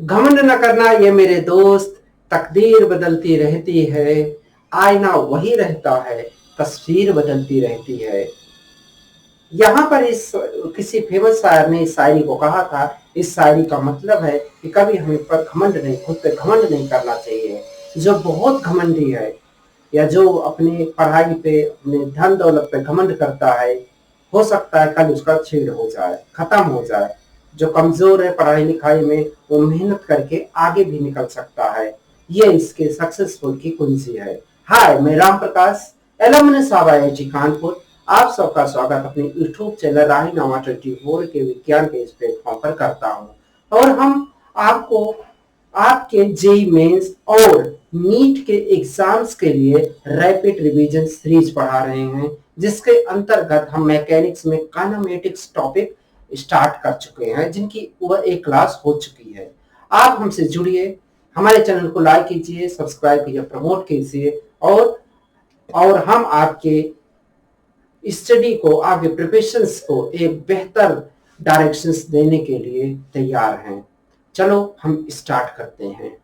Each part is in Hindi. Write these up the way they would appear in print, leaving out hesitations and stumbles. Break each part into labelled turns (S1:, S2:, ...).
S1: घमंड न करना ये मेरे दोस्त, तकदीर बदलती रहती है, आईना वही रहता है, तस्वीर बदलती रहती है। यहाँ पर इस किसी फेमस शायर ने इस शायरी को कहा था। इस शायरी का मतलब है कि कभी हमें पर घमंड नहीं, खुद पे घमंड नहीं करना चाहिए। जो बहुत घमंडी है या जो अपनी पढ़ाई पे, अपने धन दौलत पे घमंड करता है, हो सकता है कल उसका छेड़ हो जाए, खत्म हो जाए। जो कमजोर है पढ़ाई लिखाई में, वो मेहनत करके आगे भी निकल सकता है। ये इसके सक्सेसफुल की कुंजी है। हाय, मैं Ram Prakash, alumnus of IIT Kanpur. आप सबका स्वागत अपने यूट्यूब चैनल राहीनामा 24 के विज्ञान के इस प्लेटफॉर्म पर करता हूं। और हम आपको आपके जेई मेंस और नीट के एग्जाम्स के लिए रैपिड रिवीजन सीरीज पढ़ा रहे हैं, जिसके अंतर्गत हम मैकेनिक्स में काइनेमेटिक्स टॉपिक स्टार्ट कर चुके हैं, जिनकी वह एक क्लास हो चुकी है। आप हमसे जुड़िए, हमारे चैनल को लाइक कीजिए, सब्सक्राइब कीजिए, प्रमोट कीजिए और हम आपके स्टडी को, आपके प्रिपरेशंस को एक बेहतर डायरेक्शंस देने के लिए तैयार हैं। चलो हम स्टार्ट करते हैं।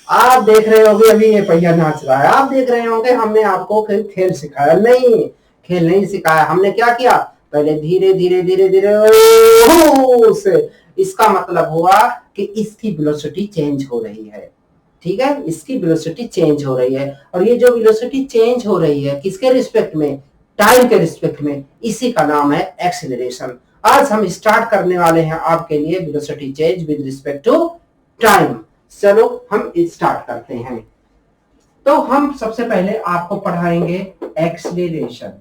S1: आप देख रहे होंगे अभी ये पहिया नाच रहा है। आप देख रहे होंगे हमने आपको खेल सिखाया नहीं, खेल नहीं सिखाया। हमने क्या किया, पहले धीरे धीरे धीरे धीरे से, इसका मतलब हुआ कि इसकी वेलोसिटी चेंज हो रही है। ठीक है, इसकी वेलोसिटी चेंज हो रही है, और ये जो वेलोसिटी चेंज हो रही है किसके रिस्पेक्ट में, टाइम के रिस्पेक्ट में, इसी का नाम है एक्सीलरेशन। आज हम स्टार्ट करने वाले हैं आपके लिए velocity change with respect to time. चलो हम स्टार्ट करते हैं। तो हम सबसे पहले आपको पढ़ाएंगे एक्सीलरेशन।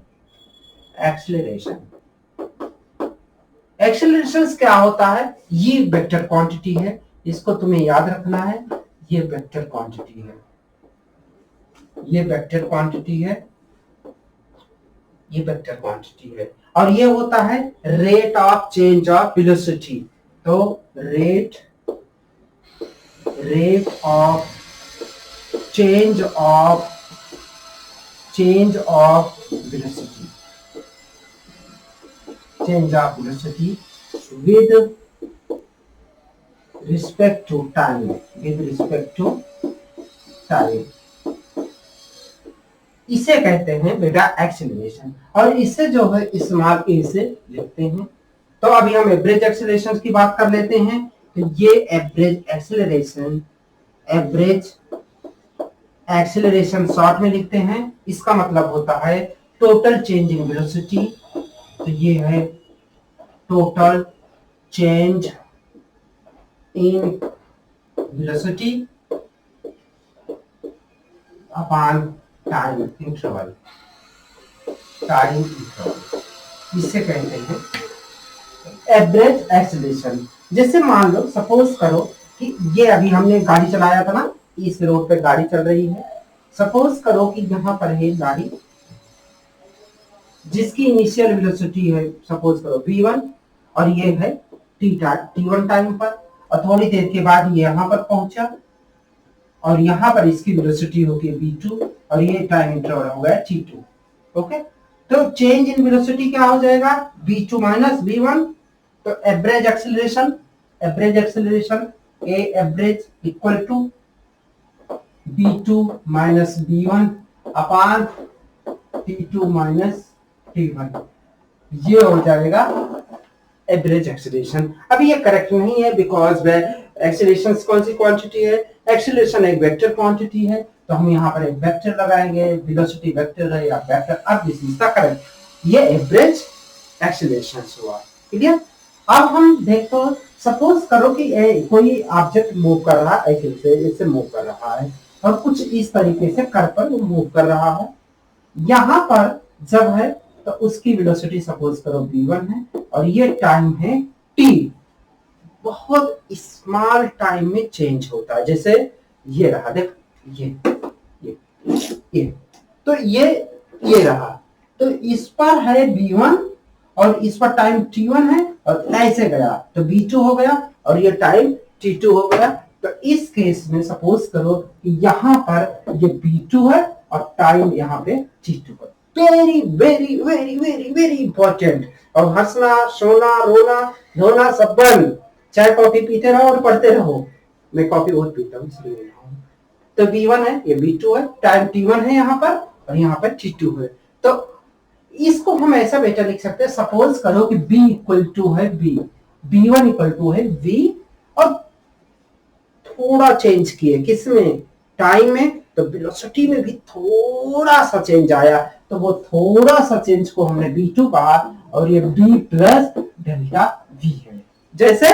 S1: एक्सीलरेशन एक्सीलरेशन क्या होता है, ये वेक्टर क्वांटिटी है, इसको तुम्हें याद रखना है। ये वेक्टर क्वांटिटी है, ये वेक्टर क्वांटिटी है, ये वेक्टर क्वांटिटी है, और ये होता है rate of change of velocity. तो rate of change of velocity, change of velocity with respect to time, with respect to time, इसे कहते हैं बेटा एक्सीलरेशन। और इससे जो है इस्तेमाल इसे लिखते हैं। तो अभी हम एवरेज एक्सीलरेशन की बात कर लेते हैं। तो ये एवरेज एक्सीलरेशन शॉर्ट में लिखते हैं। इसका मतलब होता है टोटल चेंज इन वेलोसिटी। तो ये है total change in velocity upon time interval, इसे कहते हैं एवरेज एक्सीलरेशन। जैसे मान लो, सपोज करो कि ये अभी हमने गाड़ी चलाया था ना, इस रोड पे गाड़ी चल रही है। सपोज करो कि यहाँ पर है गाड़ी जिसकी इनिशियल वेलोसिटी है सपोज करो v1, और ये है t1 टाइम पर, और थोड़ी देर के बाद ये यहाँ पर पहुंचा, और यहाँ पर इसकी वेलोसिटी होगी v2, और ये टाइम इंटरवल हो गया t2। ओके, तो चेंज इन वेलोसिटी क्या हो जाएगा, v2 माइनस v1। तो average acceleration a average equal to v2 minus v1 upon t2 minus t1, ये हो जाएगा एवरेज एक्सीलरेशन। अभी ये करेक्ट नहीं है, बिकॉज एक्सीलरेशन कौन सी क्वांटिटी है, एक्सीलरेशन एक वेक्टर क्वांटिटी है। तो हम यहाँ पर एक वेक्टर लगाएंगे, वेलोसिटी वेक्टर है या वेक्टर। अब दिस इज द करेक्ट, ये एवरेज एक्सीलरेशन हुआ। क्लियर। अब हम देखो, सपोज करो कि कोई ऑब्जेक्ट मूव कर रहा है, ऐसे मूव कर रहा है, और कुछ इस तरीके से कर पर मूव कर रहा है। यहाँ पर जब है तो उसकी वेलोसिटी सपोज करो v1 है, और ये टाइम है t। बहुत स्मॉल टाइम में चेंज होता है, जैसे ये रहा, देख ये तो ये रहा। तो इस पर है v1 और इस पर टाइम t1 है, और ऐसे गया तो v2 हो गया, और ये टाइम t2 हो गया। तो इस केस में सपोज करो कि यहाँ पर ये v2 है और टाइम यहाँ पे t2 है। Very very very very very important. और हंसना, सोना, रोना, धोना सब बंद। चाय कॉफी पीते रहो और पढ़ते रहो। मैं कॉफी बहुत पीता हूँ इसलिए। तो B1 है, ये B2 है, टाइम T1 है यहाँ पर, और यहाँ पर T2 है। तो इसको हम ऐसा बेटा लिख सकते हैं, सपोज करो कि B इक्वल टू है B, B1 इक्वल टू है V, और थोड़ा चेंज किए किसमें, टाइम में, तो वेलोसिटी में भी थोड़ा सा चेंज आया, तो वो थोड़ा सा चेंज को हमने B2 कहा, और ये B प्लस डेल्टा V है। जैसे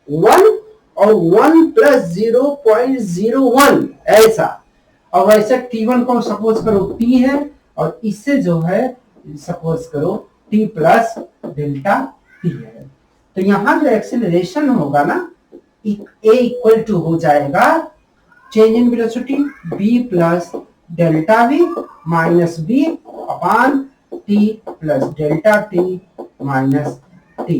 S1: 1 और 1 प्लस 0.01 ऐसा। और वैसे T1 को सपोज करो T है, और इससे जो है सपोज करो T प्लस डेल्टा T है। तो यहां जो एक्सेलरेशन होगा ना, A इक्वल टू हो जाएगा change in velocity B plus delta V minus B upon T plus delta T minus T।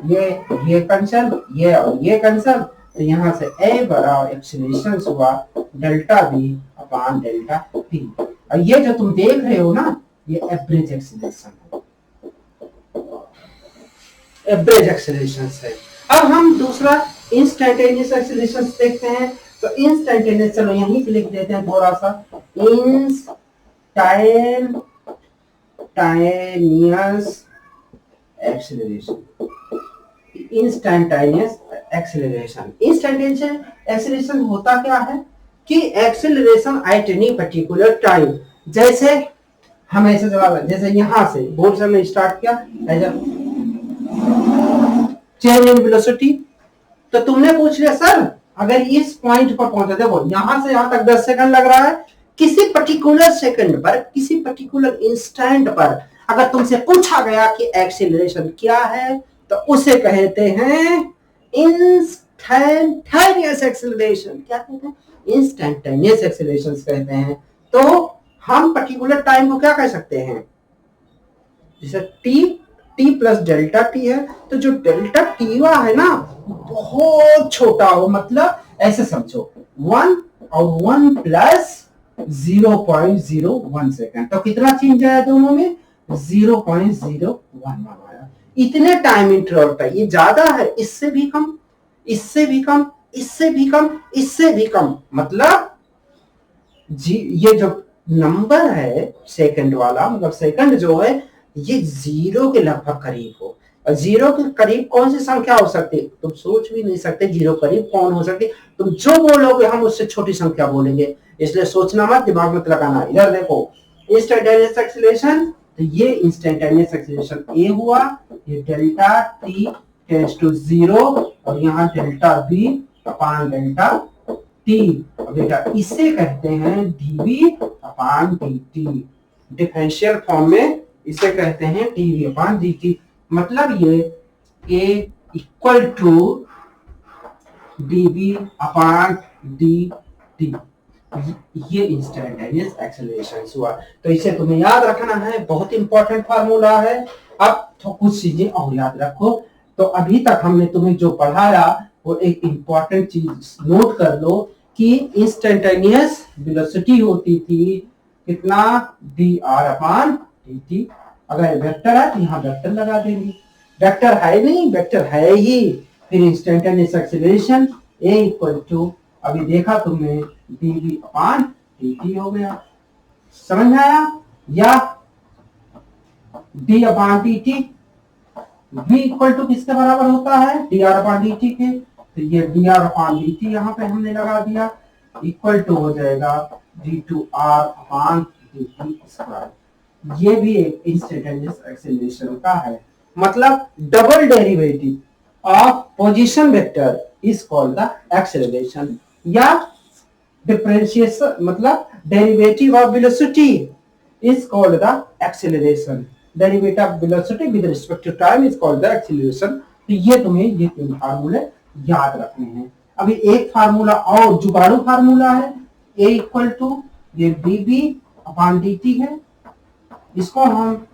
S1: ये कैंसल, ये और ये कैंसल, तो यहाँ से A बराबर एक्सेलरेशन हुआ डेल्टा V अपान डेल्टा T। और ये जो तुम देख रहे हो ना, ये एवरेज एक्सेलरेशन है, एवरेज एक्सेलरेशन है। अब हम दूसरा इंस्टेंटेनियस एक्सेलरेशन देखते हैं। तो इंस्टेंटेनियस, चलो यहीं पे लिख देते हैं थोड़ा सा, instantaneous acceleration. Instantaneous acceleration, instantaneous acceleration होता क्या है कि acceleration at any particular time. जैसे हम ऐसे जवाब, जैसे यहां से बोर्ड से हमने स्टार्ट किया चेंज इन वेलोसिटी, तो तुमने पूछ लिया सर अगर इस पॉइंट पर पहुंचा, देखो यहां से यहां तक 10 सेकंड लग रहा है, किसी पर्टिकुलर सेकंड पर, किसी पर्टिकुलर इंस्टेंट पर अगर तुमसे पूछा गया कि एक्सेलरेशन क्या है, तो उसे कहते हैं इंस्टेंटेनियस एक्सेलरेशन। क्या कहते हैं? इंस्टेंटेनियस एक्सेलरेशन कहते हैं। तो हम पर्टिकुलर टाइम को क्या कह सकते हैं, जैसे टी प्लस डेल्टा टी है, तो जो डेल्टा टी हुआ है ना बहुत छोटा हो, मतलब ऐसे समझो 1 और 1 प्लस 0.01 सेकंड, तो कितना चेंज आया दोनों में, 0.011 आया। इतने टाइम इंटरवल पर, ये ज्यादा है, इससे भी कम, इससे भी कम, इससे भी कम, इससे भी कम, मतलब ये जो नंबर है सेकंड वाला, मतलब सेकंड जो है ये 0 के लगभग करीब हो। और 0 के करीब कौन सी संख्या हो सकती है, तुम सोच भी नहीं सकते 0 करीब कौन हो सकती। तुम जो बोलोगे हम उससे छोटी संख्या बोलेंगे, इसलिए सोचना मत, दिमाग में लगाना। इधर देखो इंस्टेंटेनियस एक्सेलरेशन, तो ये इंस्टेंटेनियस एक्सेलरेशन ए हुआ, ये डेल्टा टी टेंड्स टू 0, और यहाँ delta B upon delta T. बेटा इसे कहते हैं dv upon dt। Differential form में इसे कहते हैं dv अपान dt। मतलब ये a equal to dv upon dt, ये इंस्टेंटेनियस एक्सेलरेशन हुआ। तो इसे तुम्हें याद रखना है, बहुत इंपॉर्टेंट फार्मूला है। अब तो कुछ चीजें और याद रखो। तो अभी तक हमने तुम्हें जो पढ़ाया वो एक इंपॉर्टेंट चीज नोट कर लो कि इंस्टेंटेनियस वेलोसिटी होती थी कितना, dr अपान dt। अगर वेक्टर है तो यहाँ वेक्टर लगा देंगे, वेक्टर है नहीं, वेक्टर है ही। फिर instantaneous acceleration a equal to, अभी देखा तुमने, dv अपान dt हो गया। समझ में आया? या d upon dt, v equal to किसके बराबर होता है, dr अपान dt के, तो ये dr अपान dt यहाँ पे हमने लगा दिया, इक्वल टू हो जाएगा d2r अपान dt स्क्वायर। ये भी एक इंस्टेंटेनियस एक्सेलरेशन का है। मतलब double derivative of position vector is called the acceleration, या डिफरेंशिएशन मतलब derivative of velocity is called the acceleration. Derivative of velocity with respect to time is called the acceleration. तो ये तुम्हें ये तीन फार्मूले याद रखने हैं। अभी एक फार्मूला और जुगाड़ू फार्मूला है, a इक्वल टू ये dv अपान dt है, इसको हम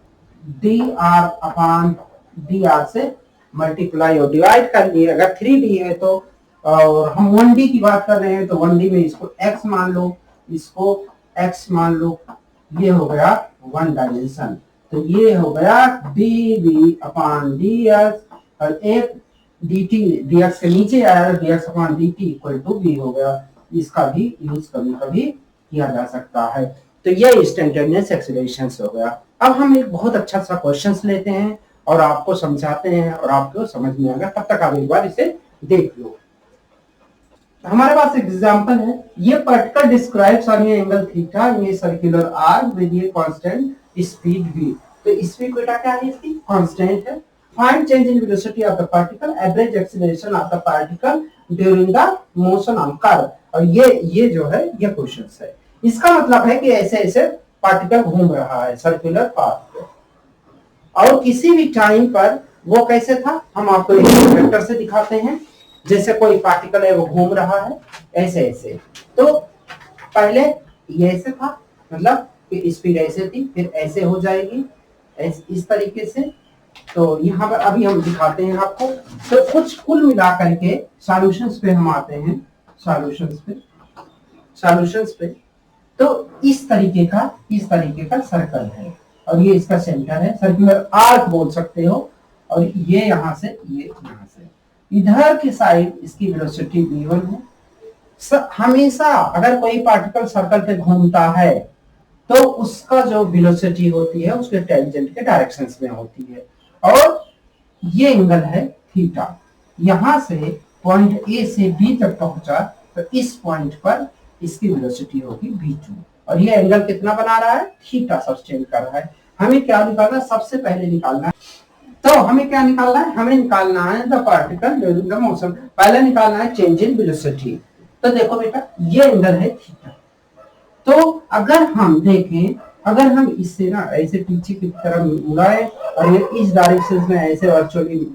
S1: dr अपान dr से मल्टीप्लाई और डिवाइड कर लिए। अगर 3d है तो, और हम 1d की बात कर रहे हैं तो 1d में इसको x मान लो, इसको x मान लो, ये हो गया वन डायमेंशन। तो ये हो गया dv/ds और एक dt dx के नीचे आया dx/dt इक्वल टू v हो गया। इसका भी यूज कभी कभी किया जा सकता है। तो ये इंस्टेंटेनियस एक्सीलरेशन हो गया। अब हम एक बहुत अच्छा सा क्वेश्चन लेते हैं और आपको समझाते हैं और आपको समझ में आएगा। तब तक आप एक बार इसे देख लो। हमारे पास एग्जांपल है, ये particle describes on A angle theta in a circular arc with a constant speed v। तो स्पीड बेटा क्या है, इसकी कांस्टेंट है। Find change in velocity of the particle, average acceleration of the particle during the motion on curve. और ये जो है ये क्वेश्चंस है। इसका मतलब है कि ऐसे ऐसे पार्टिकल घूम रहा है सर्कुलर पाथ पे, और किसी भी टाइम पर वो कैसे था हम आपको एक वेक्टर से दिखाते हैं। जैसे कोई पार्टिकल है वो घूम रहा है ऐसे ऐसे, तो पहले ये ऐसे था, मतलब स्पीड ऐसे थी, फिर ऐसे हो जाएगी इस तरीके से। तो यहाँ पर अभी हम दिखाते हैं आपको। तो कुछ कुल मिला करके सॉल्यूशंस पे हम आते हैं। सॉल्यूशंस पे तो इस तरीके का सर्कल है और ये इसका सेंटर है, सर्कुलर आर्क बोल सकते हो। और ये यहाँ से इधर की साइड इसकी वेलोसिटी v1 है। हमेशा अगर कोई पार्टिकल सर्कल पे घूमता है तो उसका जो वेलोसिटी होती है उसके टेंजेंट के डायरेक्शंस में होती है। और ये एंगल है थीटा, यहां से पॉइंट ए से बी तक पहुंचा तो इस पॉइंट पर इसकी वेलोसिटी होगी v2। और ये एंगल कितना बना रहा है, थीटा सस्टेन कर रहा है। हमें क्या निकालना है, सबसे पहले निकालना है, तो हमें क्या निकालना है, हमें निकालना है the particle during the motion. पहले निकालना है चेंज इन वेलोसिटी। तो देखो बेटा ये एंगल है थीटा। तो अगर हम देखें, अगर हम इससे ना ऐसे पीछे की तरफ मुड़ाए और ये इस डायरेक्शन में ऐसे वर्चुअली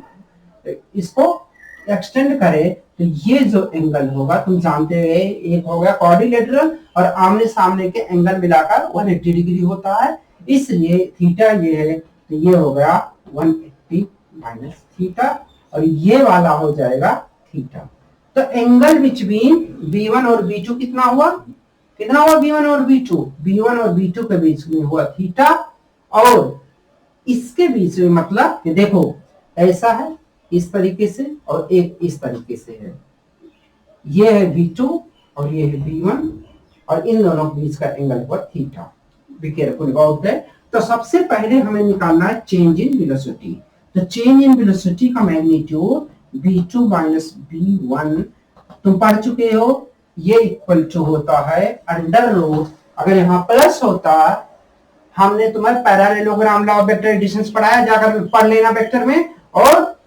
S1: इसको एक्सटेंड करें तो ये जो एंगल होगा तुम जानते हुए एक हो गया क्वाड्रिलेटरल और आमने सामने के एंगल मिलाकर 180 डिग्री होता है, इसलिए थीटा ये है तो ये हो गया 180 माइनस थीटा और ये वाला हो जाएगा थीटा। तो एंगल बिटवीन v1 और v2 कितना हुआ v1 और v2 के बीच में हुआ थीटा। और इसके बीच में मतलब कि देखो ऐसा है इस तरीके से और एक इस तरीके से है, ये है v2 और ये है v1 और इन दोनों के बीच का एंगल हुआ theta. Be careful about that. तो सबसे पहले हमें निकालना है चेंज इन वेलोसिटी। तो चेंज इन वेलोसिटी का मैग्नीट्यूड v2 माइनस v1 तुम पढ़ चुके हो, ये इक्वल टू होता है अंडर रूट, अगर यहाँ प्लस होता, हमने तुम्हें parallelogram law of vector additions पढ़ाया, जाकर पढ़ लेना वेक्टर में और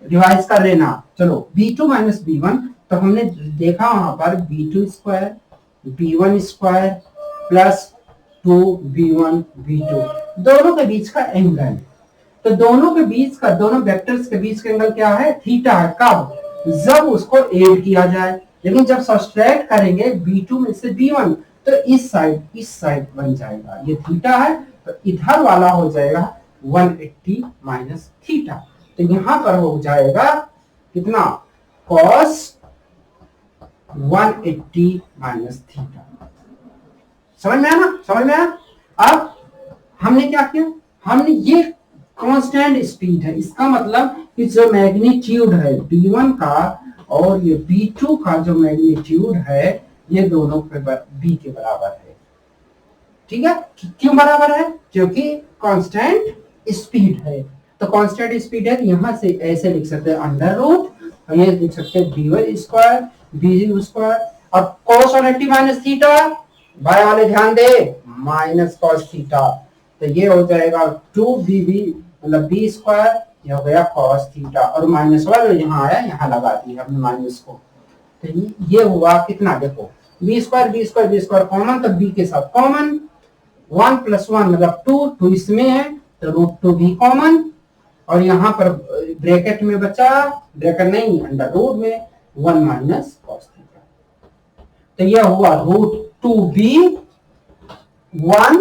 S1: रिवाइज कर लेना। चलो v2 माइनस v1, तो हमने देखा वहां पर v2 square v1 square plus 2v1 v2 दोनों के बीच का एंगल। तो दोनों वेक्टर्स के बीच का एंगल क्या है, थीटा है। कब, जब उसको ऐड किया जाए। लेकिन जब सब्सट्रैक्ट करेंगे v2 में से v1 तो इस साइड बन जाएगा, ये थीटा है तो इधर वाला हो जाएगा 180 माइनस थीटा। तो यहां पर हो जाएगा कितना, cos 180 माइनस थीटा। समझ में आया। अब हमने क्या किया, हमने ये कांस्टेंट स्पीड है, इसका मतलब कि जो मैग्नीट्यूड है v1 का और ये v2 का जो मैग्नीट्यूड है ये दोनों v के बराबर है। ठीक है, क्यों बराबर है, क्योंकि कांस्टेंट स्पीड है। तो कांस्टेंट स्पीड है, यहां से ऐसे लिख सकते हैं अंडर रूट और ये लिख सकते हैं v1 स्क्वायर v2 स्क्वायर और cos 180 माइनस थीटा, बाय वाले ध्यान दे, माइनस cos थीटा। तो ये हो जाएगा 2v मतलब b स्क्वायर, ये हो गया cos थीटा और माइनस वाला यहाँ आया, यहाँ लगा दिया हमने माइनस को। तो ये हुआ कितना, देखो b स्क्वायर कॉमन, तो b के साथ कॉमन 1 प्लस 1 मतलब 2 इसमें है तो √2b कॉमन और यहाँ पर ब्रैकेट में बचा, ब्रैकेट नहीं अंडर रूट में 1 माइनस cos थीटा। तो यह हुआ √2b 1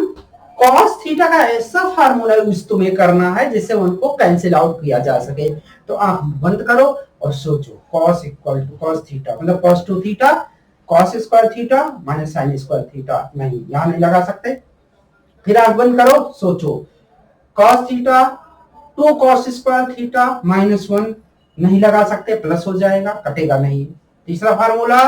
S1: cos थीटा का ऐसा फार्मूला यूज तुम्हें करना है जिससे उनको कैंसिल आउट किया जा सके। तो आंख बंद करो और सोचो cos equal to cos theta मतलब cos 2 theta cos square theta minus sin square theta. नहीं, यहां नहीं लगा सकते, फिर आंख बंद करो, सोचो। cos theta 2 cos square theta -1 नहीं लगा सकते, प्लस हो जाएगा, कटेगा नहीं। तीसरा formula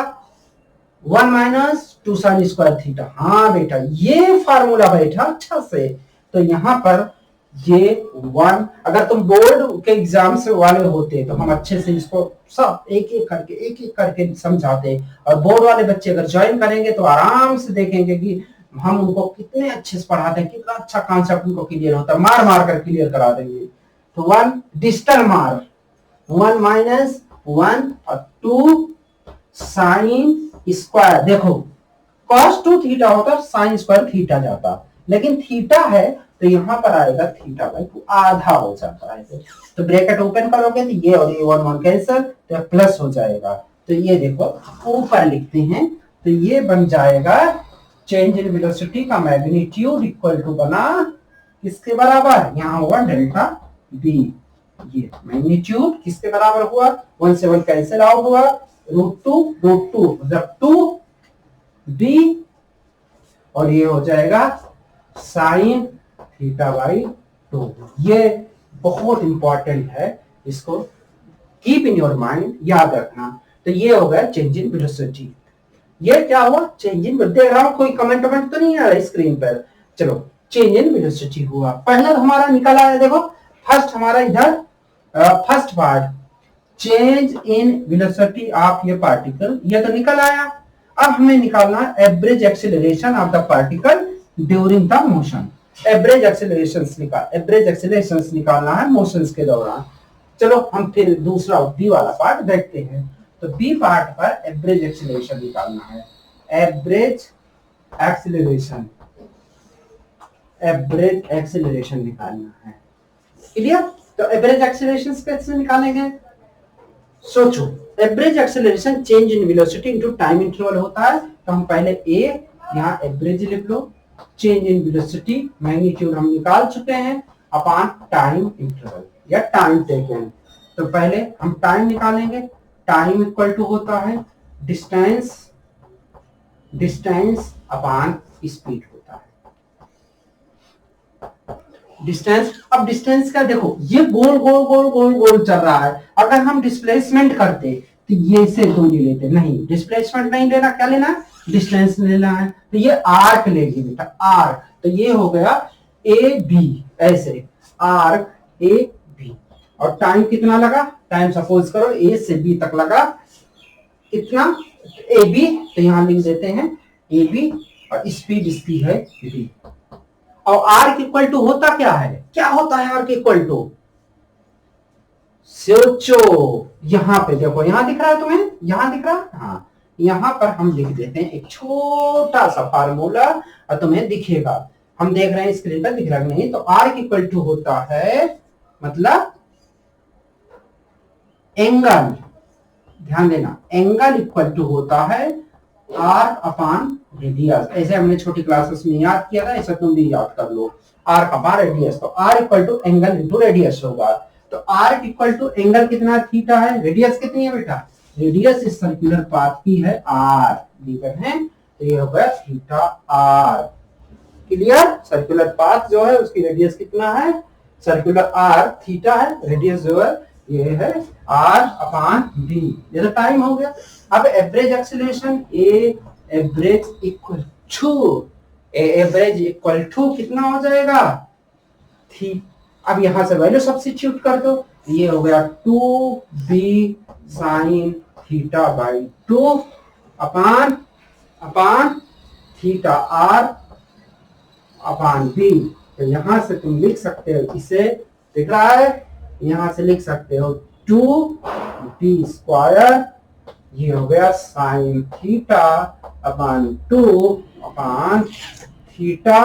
S1: 1 minus 2 sine square theta. हाँ बेटा, ये फार्मूला बैठा अच्छा से। तो यहां पर ये 1, अगर तुम बोर्ड के एग्जाम से वाले होते तो हम अच्छे से इसको सब एक एक करके समझाते, और बोर्ड वाले बच्चे अगर ज्वाइन करेंगे तो आराम से देखेंगे कि हम उनको कितने अच्छे से पढ़ाते हैं, कितना अच्छा कॉन्सेप्ट उनको क्लियर होता है, मार मार कर क्लियर करा देंगे। तो 1 डिजिटल मार, 1 माइनस 1 और 2 साइन स्क्वायर। देखो cos 2 थीटा होता, साइन स्क्वायर थीटा जाता, लेकिन थीटा है तो यहां पर आएगा थीटा बाई 2, आधा हो जाता है। तो ब्रैकेट ओपन करोगे तो ये और ये 1 1 कैंसिल, तो प्लस हो जाएगा। तो ये देखो ऊपर लिखते हैं, तो ये बन जाएगा चेंज इन वेलोसिटी का मैग्नीट्यूड इक्वल टू बना किसके बराबर, यहां होगा डेल्टा बी। ये मैग्नीट्यूड किसके बराबर हुआ, 1 से 1 कैंसिल आउट हुआ, √2 मतलब 2 बी, और ये हो जाएगा साइन थीटा बाई 2। ये बहुत इंपॉर्टेंट है, इसको कीप इन योर माइंड, याद रखना। तो ये हो गया चेंज इन वेलोसिटी। ये क्या हुआ, चेंज इन, देख रहा हूं कोई कमेंट तो नहीं आ रहा स्क्रीन पर। चलो चेंज इन वेलोसिटी हुआ, पहला हमारा निकला है, देखो फर्स्ट हमारा इधर first part change in velocity of ये पार्टिकल, ये तो निकल आया। अब हमें निकालना है average acceleration of the particle during the motion. Average accelerations निकालना है मोशंस के दौरान। चलो हम फिर दूसरा बी वाला पार्ट देखते हैं। तो बी पार्ट पर एवरेज एक्सीलरेशन निकालना है, एवरेज एक्सीलरेशन निकालना है, क्लियर। तो एवरेज एक्सीलरेशन कैसे निकालेंगे, सोचो। Average acceleration change in velocity into time interval होता है। तो हम पहले ए यहाँ एवरेज लिख लो, चेंज इन वेलोसिटी मैग्नीट्यूड हम निकाल चुके हैं अपॉन टाइम इंटरवल या टाइम टेकन। तो पहले हम टाइम निकालेंगे, टाइम इक्वल टू होता है डिस्टेंस अपॉन स्पीड होता है, डिस्टेंस। अब डिस्टेंस का देखो, ये गोल गोल गोल गोल गोल चल रहा है, अगर हम डिस्प्लेसमेंट करते तो ये से दूरी लेते, नहीं डिस्प्लेसमेंट नहीं लेना, क्या लेना है, डिस्टेंस लेना है। तो ये आर्क लेगी बेटा, आर्क। तो ये हो गया ए बी, ऐसे आर्क ए बी, और टाइम कितना लगा, टाइम सपोज करो ए से बी तक लगा कितना, ए बी, तो यहां लिख देते हैं ए बी, और स्पीड इसकी है बी। और आर्क इक्वल टू होता क्या है, क्या होता है आर्क इक्वल टू, सोचो। यहां पे देखो, यहां दिख रहा है तुम्हें, यहां दिख रहा है, हाँ, यहां पर हम लिख देते हैं एक छोटा सा फार्मूला, और तुम्हें दिखेगा, हम देख रहे हैं स्क्रीन पर, दिख रहा नहीं। तो आर्क इक्वल टू होता है, मतलब एंगल, ध्यान देना, एंगल इक्वल टू होता है आर्क अपॉन रेडियस। ऐसे हमने छोटी क्लासेस में याद किया था, ऐसा तुम भी याद कर लो, आर्क अपॉन रेडियस। तो R equal to angle into radius होगा। तो आर्क इक्वल टू एंगल कितना, थीटा है, रेडियस कितनी है बेटा, रेडियस इस सर्कुलर पाथ की है आर, गिवन है। तो ये होगा theta R, clear. Circular path जो है उसकी रेडियस कितना है, सर्कुलर आर थीटा है, रेडियस जो है ये है आर अपॉन बी। ये तो टाइम हो गया। अब average acceleration, A average equal to कितना हो जाएगा, थी। अब यहां से वैल्यू सब्स्टिट्यूट कर दो, ये हो गया 2b sine theta by 2 upon theta R upon B. तो यहां से तुम लिख सकते हो, इसे दिख रहा है, यहां से लिख सकते हो 2b स्क्वायर, ये हो गया sine theta upon 2 upon theta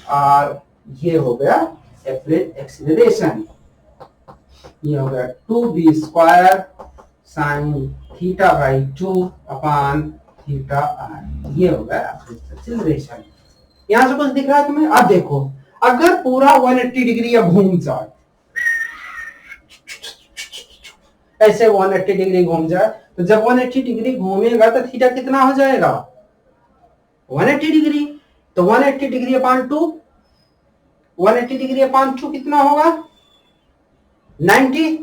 S1: R, ये हो गया एवरेज एक्सीलरेशन। ये हो गया 2b square sine theta by 2 upon theta R, ये हो गया एवरेज एक्सीलरेशन। यहां से कुछ दिख रहा है तुम्हें। अब देखो, अगर पूरा 180 डिग्री या घूम जाए, ऐसे 180 डिग्री घूम जाए, तो जब 180 डिग्री घूमेगा तो थीटा कितना हो जाएगा, 180 डिग्री। तो 180 डिग्री अपॉन 2, 180 डिग्री अपॉन 2 कितना होगा 90।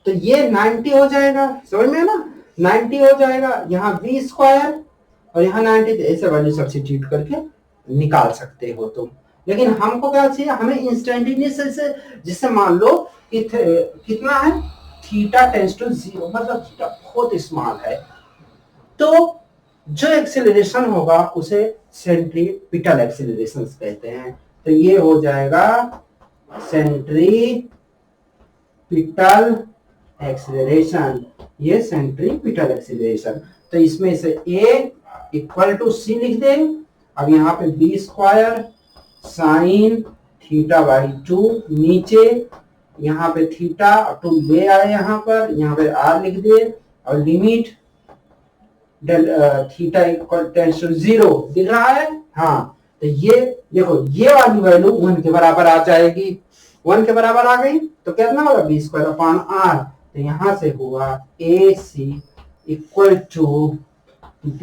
S1: तो ये 90 हो जाएगा, समझ में है ना, 90 हो जाएगा। यहाँ v स्क्वायर और यहाँ 90, ऐसे वैल्यू सब्स्टिट्यूट करके निकाल सकते हो तुम। लेकिन हमको क्या चाहिए, हमें इंस्टेंटेनियस से, जिससे मान लो कि कितना है थीटा टेंड्स टू 0, मतलब थीटा बहुत स्मॉल है, तो जो एक्सेलरेशन होगा उसे सेंट्रीपिटल एक्सेलरेशन कहते हैं। तो ये हो जाएगा सेंट्रीपिटल एक्सेलरेशन, ये सेंट्रीपिटल एक्सेलरेशन। तो इसमें से a इक्वल टू c लिख दें। अब यहाँ पे b square sine theta by 2, नीचे यहाँ पे थीटा टू ले आए, यहाँ पे r लिख दे, और limit theta equal tends to 0 दिख रहा है। हाँ, तो ये देखो ये वाली वैल्यू 1 के बराबर आ जाएगी, 1 के बराबर आ गई तो कितना होगा b स्क्वायर अपॉन r। तो यहां से हुआ AC equal to b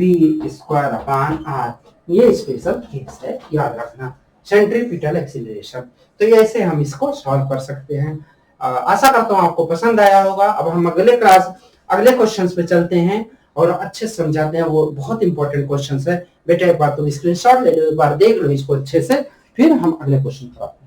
S1: square upon r। ये स्पेशल केस है, याद रखना, सेंट्रीपिटल एक्सीलरेशन। तो ये ऐसे हम इसको सॉल्व कर सकते हैं। आशा करता हूँ आपको पसंद आया होगा। अब हम अगले क्वेश्चंस पे चलते हैं और अच्छे से समझाते हैं। वो बहुत इंपॉर्टेंट क्वेश्चंस है बेटा, एक बार तुम स्क्रीनशॉट ले लो, एक बार देख लो इसको अच्छे से, फिर हम अगले क्वेश्चन पर आते हैं।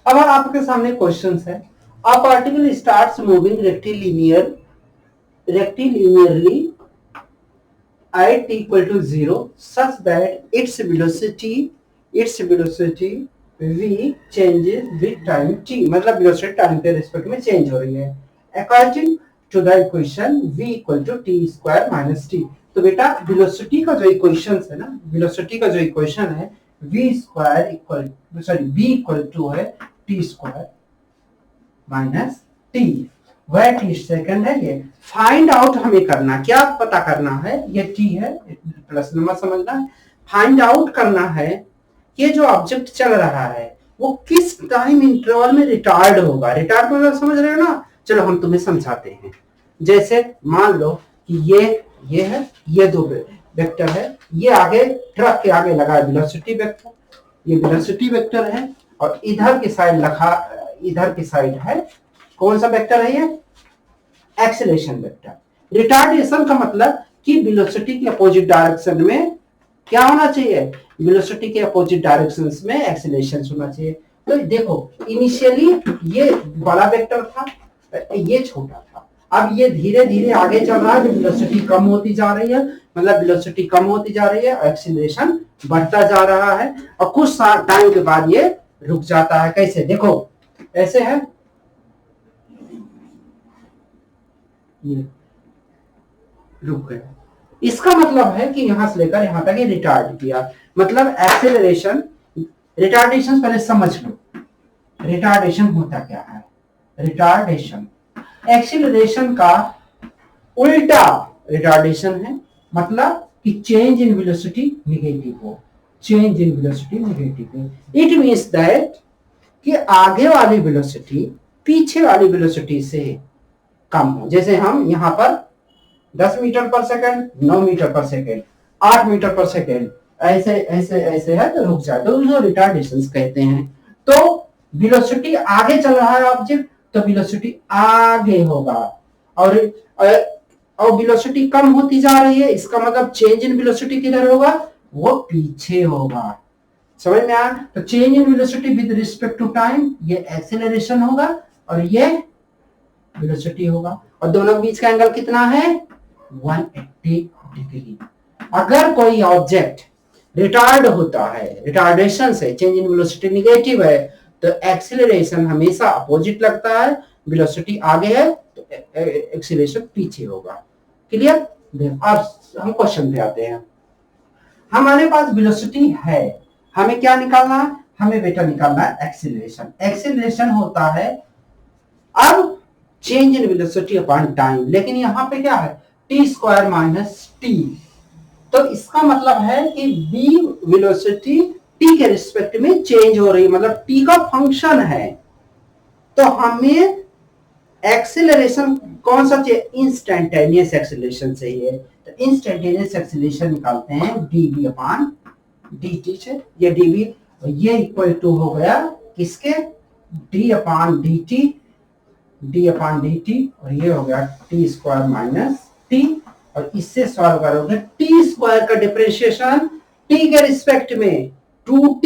S1: अब आपके सामने क्वेश्चन है, a particle starts moving rectilinearly at t equal to 0 such that its velocity v changes with time t, मतलब velocity टाइम के रिस्पेक्ट में चेंज हो रही है। According to the equation v equal to T square minus T. तो बेटा वेलोसिटी का जो इक्वेशन है ना, वेलोसिटी का जो इक्वेशन है v square equal v equal to है टी स्क्वायर माइनस टी, वह टी सेकंड है। ये फाइंड आउट हमें करना, क्या पता करना है, ये टी है प्लस नंबर समझना है, फाइंड आउट करना है ये जो ऑब्जेक्ट चल रहा है वो किस टाइम इंटरवल में रिटार्ड होगा। रिटार्ड मतलब समझ रहे हो ना, चलो हम तुम्हें समझाते हैं। जैसे मान लो कि ये है, ये दो वेक्टर है, ये आगे ट्रक के आगे लगा है वेलोसिटी वेक्टर, ये वेलोसिटी वेक्टर है, और इधर की साइड है कौन सा वेक्टर है, ये एक्सेलरेशन वेक्टर। रिटार्डेशन का मतलब कि वेलोसिटी के अपोजिट डायरेक्शन में क्या होना चाहिए, वेलोसिटी के अपोजिट डायरेक्शन में एक्सेलरेशन होना चाहिए। तो देखो इनिशियली ये बड़ा वेक्टर था, ये छोटा था, अब ये धीरे धीरे आगे चल रहा है, वेलोसिटी कम होती जा रही है, मतलब वेलोसिटी कम होती जा रही है, एक्सेलरेशन बढ़ता जा रहा है, और कुछ टाइम के बाद ये रुक जाता है। कैसे, देखो ऐसे है, ये रुक गया, इसका मतलब है कि यहां से लेकर यहां तक ये रिटार्ड किया, मतलब एक्सेलरेशन। रिटार्डेशन पहले समझ लो, रिटार्डेशन होता क्या है। रिटार्डेशन एक्सेलरेशन का उल्टा रिटार्डेशन है, मतलब कि चेंज इन वेलोसिटी नेगेटिव हो, चेंज इन वेलोसिटी नेगेटिव है। इट मींस दैट कि आगे वाली वेलोसिटी पीछे वाली वेलोसिटी से कम हो। जैसे हम यहाँ पर 10 मीटर पर सेकंड, 9 मीटर पर सेकंड, 8 मीटर पर सेकंड, ऐसे ऐसे ऐसे है तो रुक जाए, तो उसको रिटार्डेशन कहते हैं। तो वेलोसिटी आगे चल रहा है ऑब्जेक्ट, तो वेलोसिटी आगे होगा, और वेलोसिटी कम होती जा रही है, इसका मतलब चेंज इन वेलोसिटी किधर होगा, वो पीछे होगा। समझ में आया। तो change in velocity with respect to time, ये एक्सेलरेशन होगा और ये वेलोसिटी होगा, और दोनों के बीच का एंगल कितना है 180 डिग्री। अगर कोई ऑब्जेक्ट रिटार्ड होता है, रिटार्डेशन से चेंज इन वेलोसिटी नेगेटिव है, तो एक्सेलरेशन हमेशा अपोजिट लगता है, वेलोसिटी आगे है तो एक्सेलरेशन पीछे होगा। क्लियर। अब हम क्वेश्चन पे आते हैं। हमारे पास वेलोसिटी है, हमें क्या निकालना है, हमें बेटा निकालना है एक्सेलरेशन। एक्सेलरेशन होता है अब change in velocity upon time, लेकिन यहां पे क्या है टी स्क्वायर माइनस टी, तो इसका मतलब है कि v वेलोसिटी t के रिस्पेक्ट में चेंज हो रही है, मतलब t का फंक्शन है। तो हमें एक्सेलरेशन कौन सा चाहिए? इंस्टेंटेनियस एक्सेलरेशन चाहिए। तो इंस्टेंटेनियस एक्सेलरेशन निकालते हैं dv अपॉन dt से। ये dv ये इक्वल टू हो गया किसके? d अपॉन dt, और ये हो गया t स्क्वायर माइनस t, और इससे सॉल्व करोगे t स्क्वायर का डिफरेंशिएशन t के रिस्पेक्ट में 2t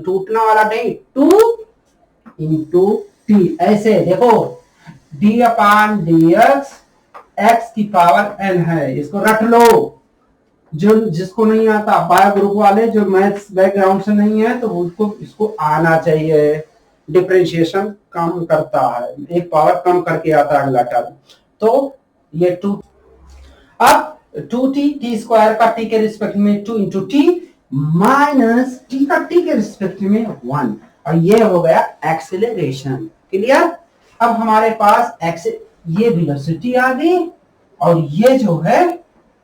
S1: टूटना वाला नहीं, 2 इंटू टी। ऐसे देखो d अपान dx x की पावर n है, इसको रट लो। जो जिसको नहीं आता, बायो ग्रुप वाले जो मैथ्स बैकग्राउंड से नहीं है, तो उसको इसको आना चाहिए। डिफरेंशिएशन कम करता है, एक पावर कम करके आता है अगला टर्म। तो ये 2, अब 2t, टी स्क्वायर का t के रिस्पेक्ट में 2 इंटू टी माइनस t का t के रिस्पेक्ट में 1, और ये हो गया एक्सेलरेशन। क्लियर? अब हमारे पास ये वेलोसिटी आ गई, और ये जो है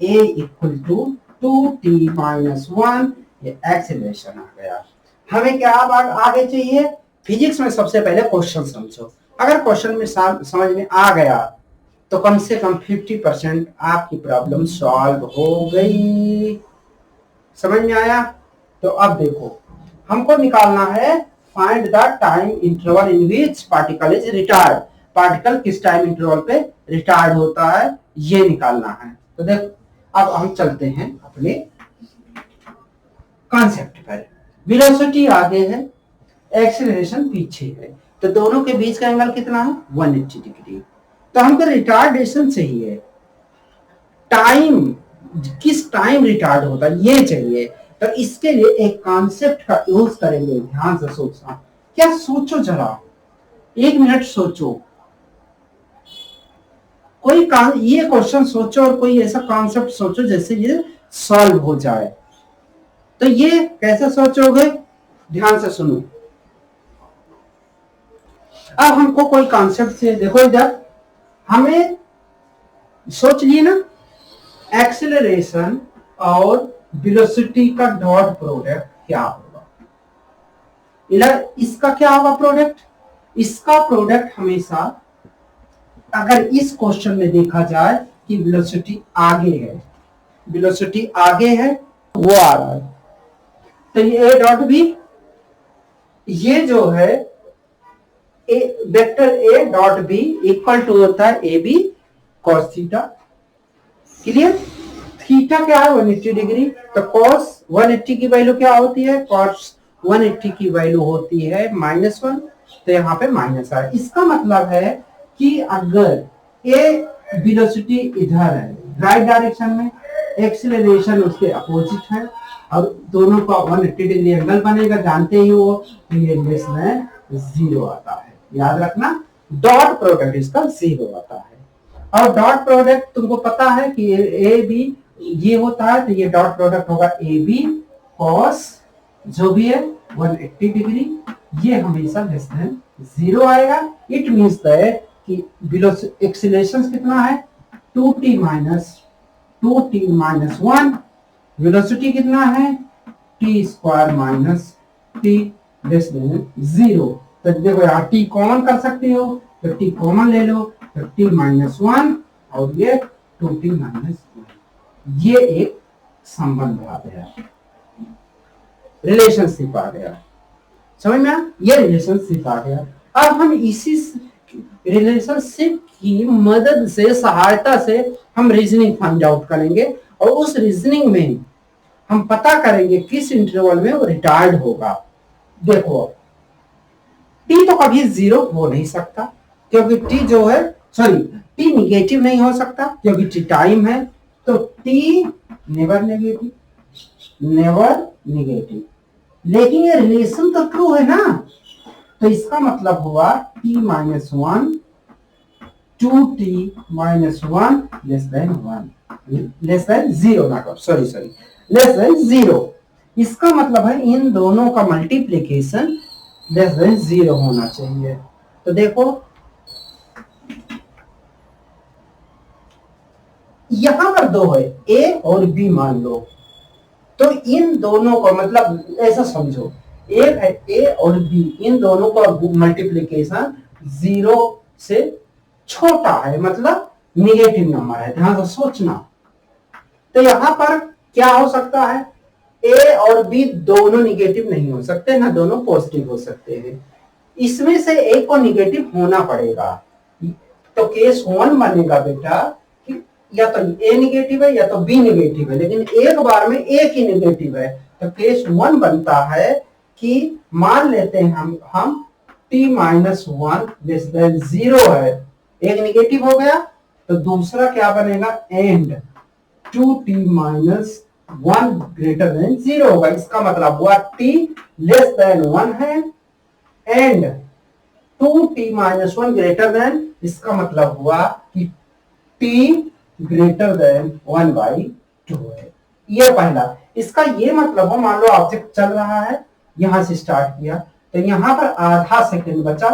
S1: a equal to 2t minus 1, ये एक्सेलरेशन आ गया। हमें क्या अब आगे चाहिए? फिजिक्स में सबसे पहले क्वेश्चन समझो। अगर क्वेश्चन में समझ में आ गया तो कम से कम 50% आपकी प्रॉब्लम सॉल्व हो गई। समझ में आया? तो अब देखो, हमको निकालना है find the time interval in which particle is retard. Particle किस टाइम इंटरवल पे रिटार्ड होता है, ये निकालना है। तो देखो, अब हम चलते हैं अपने कॉन्सेप्ट पर। वेलोसिटी आगे है, एक्सेलरेशन पीछे है, तो दोनों के बीच का एंगल कितना है? 180 डिग्री। तो हमको रिटार्डेशन चाहिए, टाइम किस टाइम रिटार्ड होता है ये चाहिए। तो इसके लिए एक कॉन्सेप्ट का यूज करेंगे, ध्यान से सोचना। क्या सोचो जरा, 1 मिनट सोचो, कोई ये क्वेश्चन सोचो और कोई ऐसा कॉन्सेप्ट सोचो जैसे ये सॉल्व हो जाए। तो ये कैसे सोचोगे? ध्यान से सुनो। अब हमको कोई कॉन्सेप्ट से, देखो इधर हमें सोच लिए ना, एक्सेलरेशन और वेलोसिटी का डॉट प्रोडक्ट क्या होगा। इधर इसका क्या होगा प्रोडक्ट? इसका प्रोडक्ट हमेशा, अगर इस क्वेश्चन में देखा जाए कि वेलोसिटी आगे है, वेलोसिटी आगे है, वो आ रहा है, तो ये ए डॉट बी, ये जो है vector A dot B equal to होता है A B cos theta. Clear? Theta क्या है? 180 डिग्री। तो कॉस 180 की वैल्यू क्या होती है? कॉस 180 की वैल्यू होती है -1, तो यहाँ पे माइनस है। इसका मतलब है कि अगर ए वेलोसिटी इधर है राइट डायरेक्शन में, एक्सेलरेशन उसके अपोजिट है, और दोनों का 180 डिग्री एंगल बनेगा, जानते ही हो, तो ये लेस देन 0 आता है। याद रखना, डॉट प्रोडक्ट इसका 0 आता है। और डॉट प्रोडक्ट तुमको पता है कि ए बी ये होता है, तो ये डॉट प्रोडक्ट होगा ए बी कॉस जो भी है 180 डिग्री, ये हमेशा लेस देन 0 आएगा। इट मींस दैट कि वेलोसिटी एक्सेलरेशन कितना है? 2t माइनस 1, वेलोसिटी कितना है? t square minus t less than 0। तो देखो यहाँ t कॉमन कर सकते हो, तो t कॉमन ले लो, तो t माइनस 1 और ये 2t माइनस 1, ये एक संबंध आ गया, रिलेशनशिप आ गया। समझ में? ये रिलेशनशिप आ गया। अब हम इसी रिलेशनशिप की मदद से, सहायता से हम रीजनिंग फाइंड आउट करेंगे, और उस रीजनिंग में हम पता करेंगे किस इंटरवल में वो रिटार्ड होगा। देखो, टी तो कभी 0 हो नहीं सकता, क्योंकि टी जो है, सॉरी, टी निगेटिव नहीं हो सकता क्योंकि टी टाइम है, तो T never negative, never negative. लेकिन ये रिलेशन तो ट्रू है ना, तो इसका मतलब हुआ t minus 1, 2t minus 1 less than 1, less than 0 ना, सॉरी लेस देन 0। इसका मतलब है इन दोनों का मल्टीप्लीकेशन लेस देन 0 होना चाहिए। तो देखो, यहां पर दो है, ए और बी मान लो, तो इन दोनों को मतलब ऐसा समझो, एक है ए और बी, इन दोनों का मल्टीप्लीकेशन 0 से छोटा है, मतलब निगेटिव नंबर है, ध्यान से सोचना। तो यहां पर क्या हो सकता है, ए और बी दोनों निगेटिव नहीं हो सकते, ना दोनों पॉजिटिव हो सकते हैं, इसमें से एक को निगेटिव होना पड़ेगा। तो केस 1 बनेगा बेटा कि या तो ए निगेटिव है या तो बी निगेटिव है, लेकिन एक बार में एक ही निगेटिव है। तो केस 1 बनता है कि मान लेते हैं हम t माइनस 1 लेस देन 0 है, एक निगेटिव हो गया, तो दूसरा क्या बनेगा, and 2t minus 1 greater than 0 होगा। इसका मतलब हुआ t लेस देन 1 है and 2t minus 1 greater than, इसका मतलब हुआ कि t ग्रेटर देन 1/2 है। ये पहला, इसका ये मतलब हो, मान लो ऑब्जेक्ट चल रहा है, यहां से स्टार्ट किया, तो यहां पर आधा सेकंड बचा,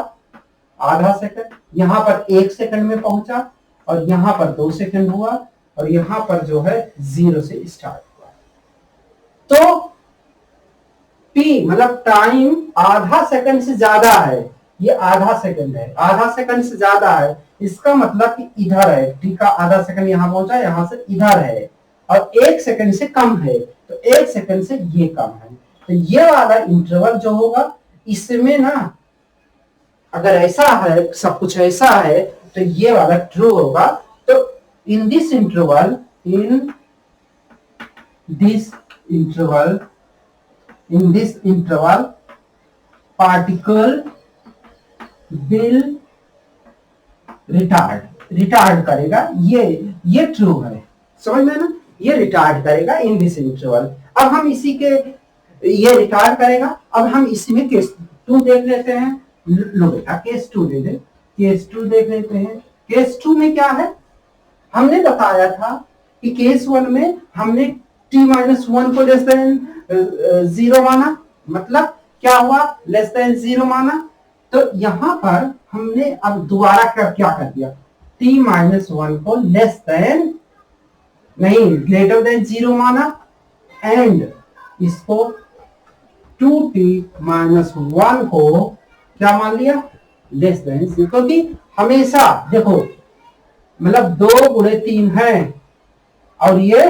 S1: आधा सेकंड, यहां पर 1 सेकंड में पहुंचा, और यहां पर 2 सेकंड हुआ, और यहां पर जो है 0 से स्टार्ट हुआ। तो टी मतलब टाइम आधा सेकंड से ज्यादा है, ये आधा सेकंड है, आधा सेकंड से ज्यादा है, इसका मतलब कि इधर है, टी का आधा सेकंड यहां पहुंचा, यहां से इधर है, और 1 सेकंड से कम है, तो 1 सेकंड से ये कम है। तो ये वाला इंटरवल जो होगा, इसमें ना अगर ऐसा है, सब कुछ ऐसा है, तो ये वाला ट्रू होगा। तो in this interval, in this interval particle will retard करेगा, ये ट्रू है, समझ में ना, ये रिटार्ड करेगा इन दिस इंटरवल। अब हम इसी के, ये रिटार्ड करेगा, अब हम इसी में केस 2 देख लेते हैं। लो बेटा केस 2 ले ले, केस 2 देख लेते हैं। केस 2 में क्या है, हमने बताया था कि केस 1 में हमने t माइनस 1 को लेस देन 0 माना, मतलब क्या हुआ, लेस देन 0 माना। तो यहां पर हमने अब दोबारा क्या कर दिया, t माइनस 1 को लेस देन नहीं ग्रेटर देन 0 माना, एंड इसको 2t माइनस 1 को क्या मान लिया, लेस देन 0, क्योंकि हमेशा देखो मतलब 2 गुणे 3 है, और ये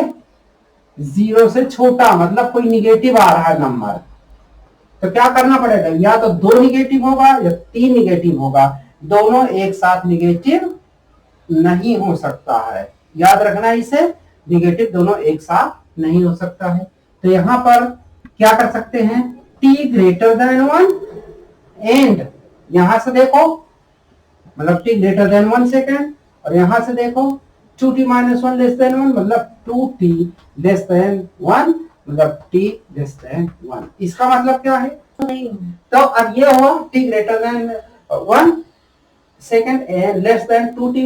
S1: 0 से छोटा, मतलब कोई निगेटिव आ रहा है नंबर, तो क्या करना पड़ेगा, या तो 2 निगेटिव होगा या 3 निगेटिव होगा, दोनों एक साथ निगेटिव नहीं हो सकता है, याद रखना इसे, निगेटिव दोनों एक साथ नहीं हो सकता है। तो यहां पर क्या कर सकते हैं, t ग्रेटर देन 1 एंड यहां से देखो मतलब t ग्रेटर देन 1 सेकेंड, और यहां से देखो 2t माइनस 1 लेस देन 1, मतलब 2t लेस देन 1, मतलब t लेस देन 1। इसका मतलब क्या है, तो अब ये हुआ t greater than 1 second and less than 2t,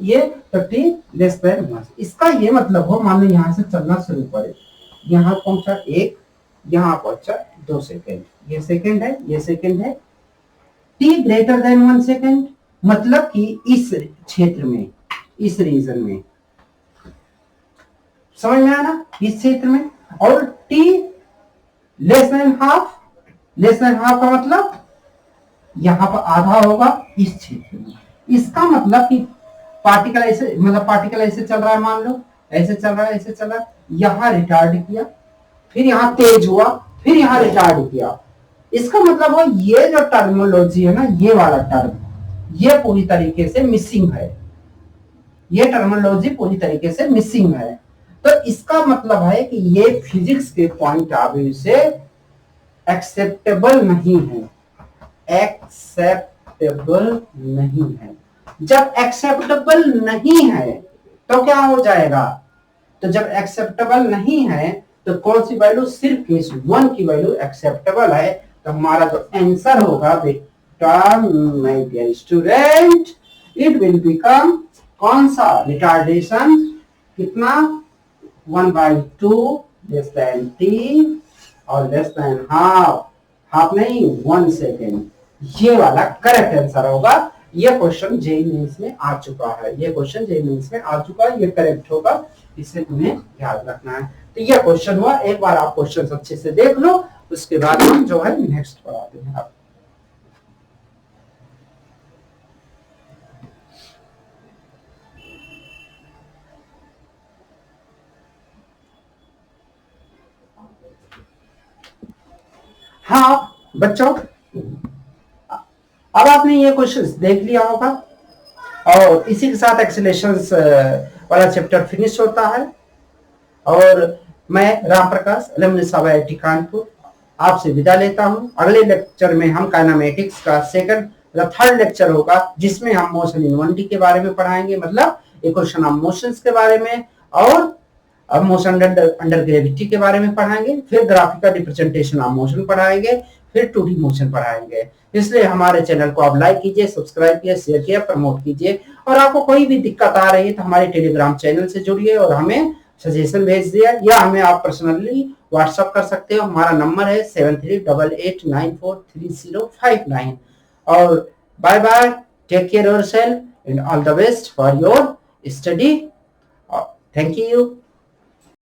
S1: ये तो t लेस देन 1। इसका ये मतलब हो, मान लो यहां से चलना शुरू करे, यहां पहुंचा 1, यहां पहुंचा 2 सेकेंड, ये सेकेंड है, ये सेकेंड है, t ग्रेटर देन 1 सेकेंड, मतलब कि इस क्षेत्र में, इस रीजन में, समझ में आया ना, इस क्षेत्र में, और t less than half, less than half का मतलब यहां पर आधा होगा इस क्षेत्र में। इसका मतलब कि पार्टिकल ऐसे, मतलब पार्टिकल ऐसे चल रहा है, मान लो ऐसे चल रहा है, ऐसे चल रहा है, यहां रिटार्ड किया, फिर यहां तेज हुआ, फिर यहां रिटार्ड किया। इसका मतलब वो ये जो टर्मिनोलॉजी है ना, ये वाला टर्म, ये पूरी तरीके से मिसिंग है, ये टर्मिनोलॉजी पूरी तरीके से मिसिंग है। तो इसका मतलब है कि ये फिजिक्स के पॉइंट ऑफ व्यू से एक्सेप्टेबल नहीं है, एक्सेप्टेबल नहीं है। जब एक्सेप्टेबल नहीं है तो क्या हो जाएगा, तो जब एक्सेप्टेबल नहीं है तो कौन सी वैल्यू, सिर्फ केस 1 की वैल्यू एक्सेप्टेबल है, तो हमारा जो आंसर होगा बेटा my dear student, it will become कौन सा, रिटार्डेशन कितना, 1/2 लेस देन t और लेस देन हाफ, हाफ नहीं 1 सेकेंड, ये वाला करेक्ट आंसर होगा। ये क्वेश्चन जेईई मेंस में आ चुका है, ये क्वेश्चन जेईई मेंस में आ चुका है, ये करेक्ट होगा, इसे तुम्हें याद रखना है। तो ये क्वेश्चन हुआ, एक बार आप क्वेश्चन अच्छे से देख लो, उसके बाद हम जो है नेक्स्ट पढ़ाते हैं आप। हाँ बच्चों, अब आपने ये क्वेश्चंस देख लिया होगा और इसी के साथ एक्सेलेरेशंस वाला चैप्टर फिनिश होता है। और मैं राम प्रकाश अलुमनस ऑफ IIT कानपुर आपसे विदा लेता हूं। अगले लेक्चर में हम काइनेमेटिक्स का सेकंड मतलब थर्ड लेक्चर होगा, जिसमें हम मोशन इनवर्निटी के बारे में पढ़ाएंगे, मतलब इक्वेशन ऑफ मोशंस के बारे में, और अब मोशन अंडर ग्रेविटी के बारे में पढ़ाएंगे, फिर ग्राफिकल रिप्रेजेंटेशन ऑफ मोशन पढ़ाएंगे, फिर 2D मोशन पढ़ाएंगे। इसलिए हमारे चैनल को आप लाइक कीजिए, सब्सक्राइब कीजिए, शेयर कीजिए, प्रमोट कीजिए। और आपको कोई भी दिक्कत आ रही है तो हमारे टेलीग्राम चैनल से जुड़िए और हमें सजेशन भेज दिया, या हमें आप पर्सनली व्हाट्सएप कर सकते हो। हमारा नंबर है 7388943059। और bye bye, take care yourself and all the best for your study. Thank you.